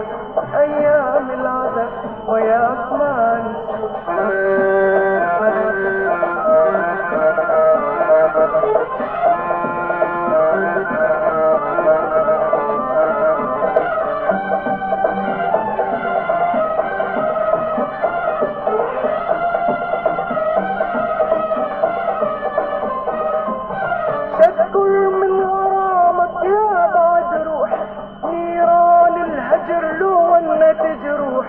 انسى ايام العذاب وياك ما انسى. شكر من غرامك يا بعد روح نيران الهجر لو ونت جروح.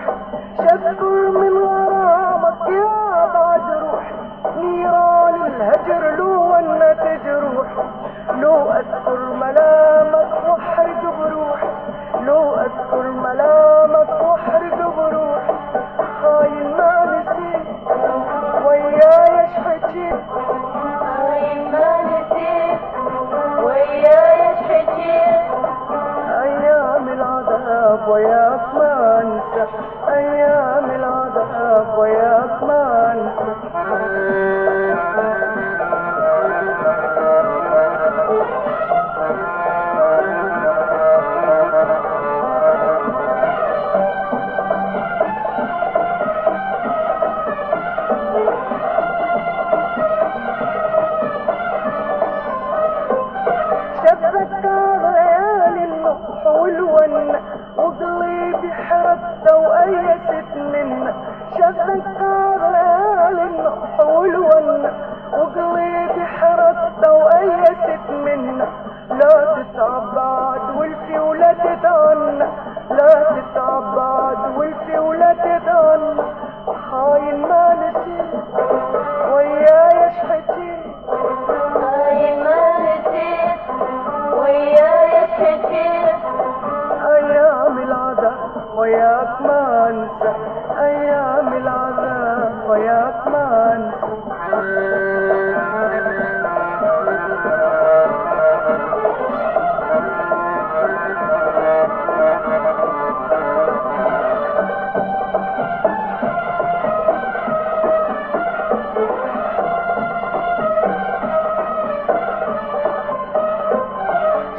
شكر من غرامك يا بعد روح نيران الهجر لو ونت جروح. لو اذكر ملامك واحرق بروح لو اذكر ملامك واحرق بروح. خاين ما نسيت وياي ايش حكيت خاين ما نسيت وياي ايش حكيت. ايام العذاب وياك ما انسى ايام العذاب وياك ما انسى. شبكار ليالي النصح والونة وقلبي حرقت وأيست منه. شبكار ليالي النصح والونة وقلبي حرقت وأيست منه. لا تتعب بعد والفي ولا تتعنى لا تتعب بعد والفي ولا تتعنى. خاين ما نسيت وياي ايش حكيت خاين ما نسيت وياي ايش حكيت. ايام العذاب وياك ما انسى ايام العذاب وياك ما انسى.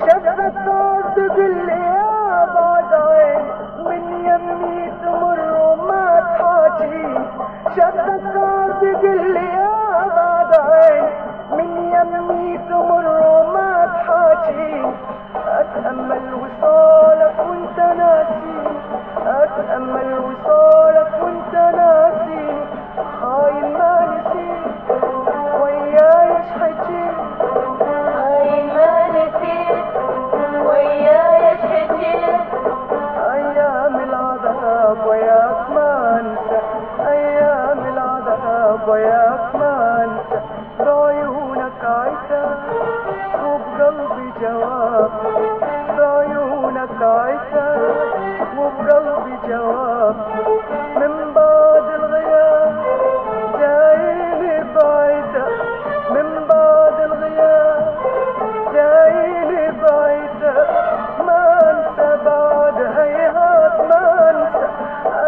شبكار تقول يا بعد عين من يمي تمر وما تحاجي. شبكار تقول يا بعد عين من يمي تمر وما تحاجي. اتأمل وصالك وانت ناسي اتأمل وصالك وانت ناسي. خاين ما نسيت وياي ايش حكيت خاين ما نسيت وياي ايش حكيت. ايام العذاب وياك ما انسى ايام العذاب وياك ما انسى. بعيونك عتاب وبقلبي جواب بعيونك عتاب وبقلبي جواب. من بعد الغياب جايلي بعيدة من بعد الغياب جايلي بعيدة. ما انسى بعد هيهات ما انسى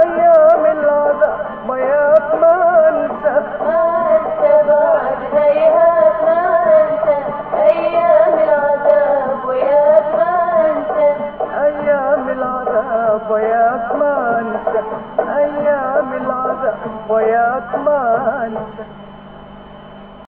ايام العذاب وياك ما انسى. ما انسى بعد هيهات ما انسى ايام العذاب وياك ما انسى. ايام العذاب وياك ما انسى ايام العذاب وياك ما انسى.